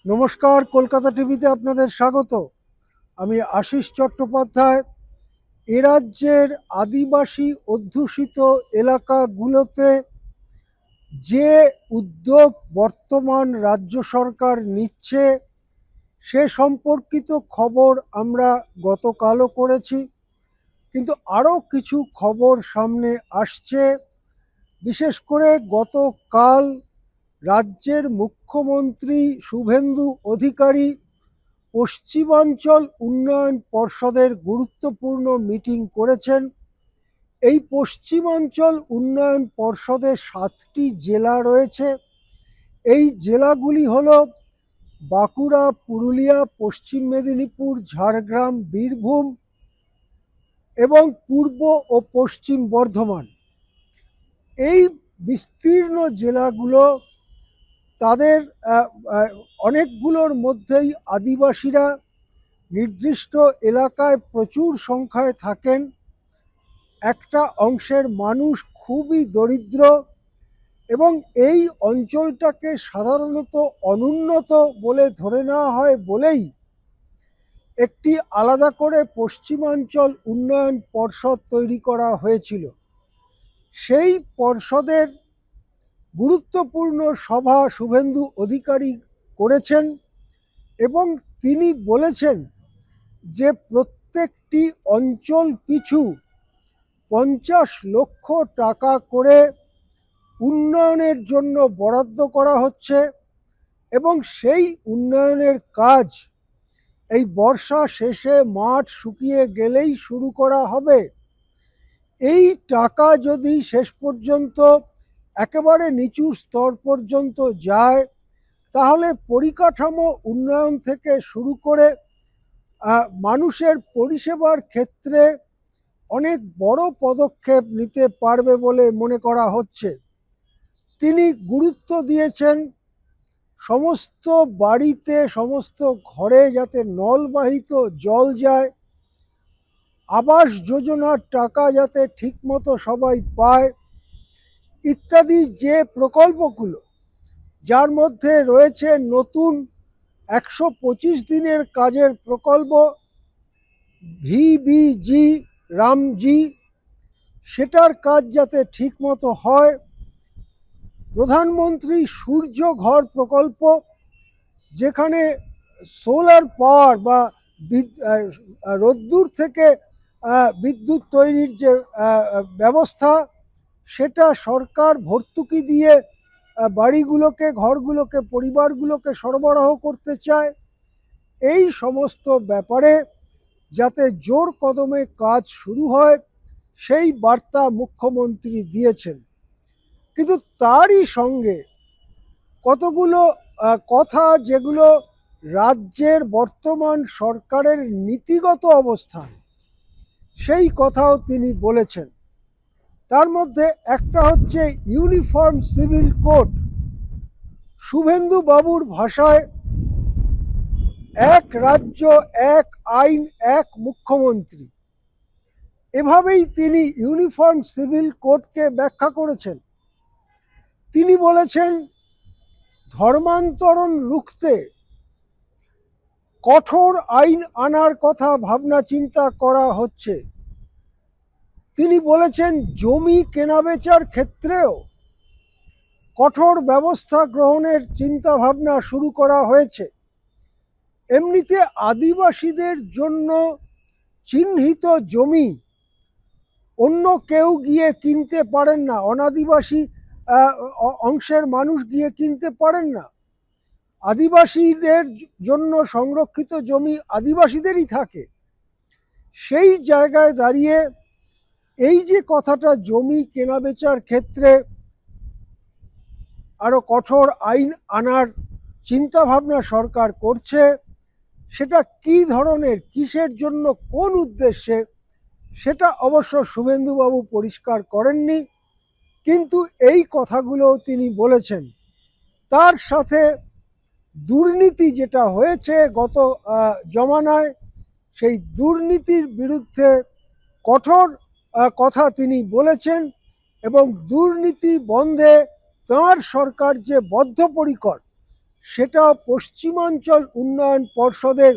নমস্কার, কলকাতা টিভিতে আপনাদের স্বাগত। আমি আশিস চট্টোপাধ্যায়। এ রাজ্যের আদিবাসী অধ্যুষিত এলাকাগুলোতে যে উদ্যোগ বর্তমান রাজ্য সরকার নিচ্ছে সে সম্পর্কিত খবর আমরা গতকালও করেছি, কিন্তু আরও কিছু খবর সামনে আসছে। বিশেষ করে গতকাল রাজ্যের মুখ্যমন্ত্রী শুভেন্দু অধিকারী পশ্চিমাঞ্চল উন্নয়ন পর্ষদের গুরুত্বপূর্ণ মিটিং করেছেন। এই পশ্চিমাঞ্চল উন্নয়ন পর্ষদে 7টি জেলা রয়েছে। এই জেলাগুলি হল বাঁকুড়া, পুরুলিয়া, পশ্চিম মেদিনীপুর, ঝাড়গ্রাম, বীরভূম এবং পূর্ব ও পশ্চিম বর্ধমান। এই বিস্তীর্ণ জেলাগুলো, তাদের অনেকগুলোর মধ্যেই আদিবাসীরা নির্দিষ্ট এলাকায় প্রচুর সংখ্যায় থাকেন। একটা অংশের মানুষ খুবই দরিদ্র এবং এই অঞ্চলটাকে সাধারণত অনুন্নত বলে ধরে নেওয়া হয় বলেই একটি আলাদা করে পশ্চিমাঞ্চল উন্নয়ন পর্ষদ তৈরি করা হয়েছিল। সেই পর্ষদের গুরুত্বপূর্ণ সভা শুভেন্দু অধিকারী করেছেন এবং তিনি বলেছেন যে প্রত্যেকটি অঞ্চল পিছু 50 লক্ষ টাকা করে উন্নয়নের জন্য বরাদ্দ করা হচ্ছে এবং সেই উন্নয়নের কাজ এই বর্ষা শেষে মাঠ শুকিয়ে গেলেই শুরু করা হবে। এই টাকা যদি শেষ পর্যন্ত একেবারে নিচু স্তর পর্যন্ত যায় তাহলে পরিকাঠামো উন্নয়ন থেকে শুরু করে মানুষের পরিষেবার ক্ষেত্রে অনেক বড় পদক্ষেপ নিতে পারবে বলে মনে করা হচ্ছে। তিনি গুরুত্ব দিয়েছেন সমস্ত বাড়িতে, সমস্ত ঘরে যাতে নলবাহিত জল যায়, আবাস যোজনার টাকা যাতে ঠিকমতো সবাই পায় ইত্যাদি যে প্রকল্পগুলো, যার মধ্যে রয়েছে নতুন 125 দিনের কাজের প্রকল্প ভিবিজি রামজি, সেটার কাজ যাতে ঠিকমতো হয়। প্রধানমন্ত্রী সূর্য ঘর প্রকল্প, যেখানে সোলার পাওয়ার বা রোদ্দুর থেকে বিদ্যুৎ তৈরির যে ব্যবস্থা, সেটা সরকার ভর্তুকি দিয়ে বাড়িগুলোকে, ঘরগুলোকে, পরিবারগুলোকে সরবরাহ করতে চায়। এই সমস্ত ব্যাপারে যাতে জোর কদমে কাজ শুরু হয় সেই বার্তা মুখ্যমন্ত্রী দিয়েছেন। কিন্তু তারই সঙ্গে কতগুলো কথা যেগুলো রাজ্যের বর্তমান সরকারের নীতিগত অবস্থান, সেই কথাও তিনি বলেছেন। তার মধ্যে একটা হচ্ছে ইউনিফর্ম সিভিল কোড। শুভেন্দু বাবুর ভাষায় এক রাজ্য, এক আইন, এক মুখ্যমন্ত্রী, এভাবেই তিনি ইউনিফর্ম সিভিল কোডকে ব্যাখ্যা করেছেন। তিনি বলেছেন ধর্মান্তরণ রুখতে কঠোর আইন আনার কথা ভাবনা চিন্তা করা হচ্ছে। তিনি বলেছেন জমি কেনাবেচার ক্ষেত্রেও কঠোর ব্যবস্থা গ্রহণের চিন্তা ভাবনা শুরু করা হয়েছে। এমনিতে আদিবাসীদের জন্য চিহ্নিত জমি অন্য কেউ গিয়ে কিনতে পারেন না, অনাদিবাসী অংশের মানুষ গিয়ে কিনতে পারেন না। আদিবাসীদের জন্য সংরক্ষিত জমি আদিবাসীদেরই থাকে। সেই জায়গায় দাঁড়িয়ে এই যে কথাটা জমি কেনাবেচার ক্ষেত্রে আরও কঠোর আইন আনার চিন্তাভাবনা সরকার করছে, সেটা কী ধরনের, কিসের জন্য, কোন উদ্দেশ্যে, সেটা অবশ্য শুভেন্দুবাবু পরিষ্কার করেননি, কিন্তু এই কথাগুলো তিনি বলেছেন। তার সাথে দুর্নীতি যেটা হয়েছে গত জমানায়, সেই দুর্নীতির বিরুদ্ধে কঠোর কথা তিনি বলেছেন এবং দুর্নীতি বন্ধে তাঁর সরকার যে বদ্ধপরিকর সেটা পশ্চিমাঞ্চল উন্নয়ন পর্ষদের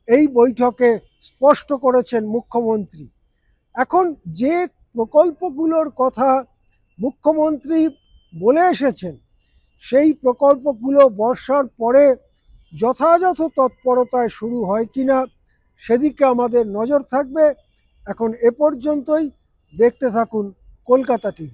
এই বৈঠকে স্পষ্ট করেছেন মুখ্যমন্ত্রী। এখন যে প্রকল্পগুলোর কথা মুখ্যমন্ত্রী বলে এসেছেন, সেই প্রকল্পগুলো বর্ষার পরে যথাযথ তৎপরতায় শুরু হয় কিনা সেদিকে আমাদের নজর থাকবে। এখন এ পর্যন্তই। দেখতে থাকুন কলকাতা টিভি।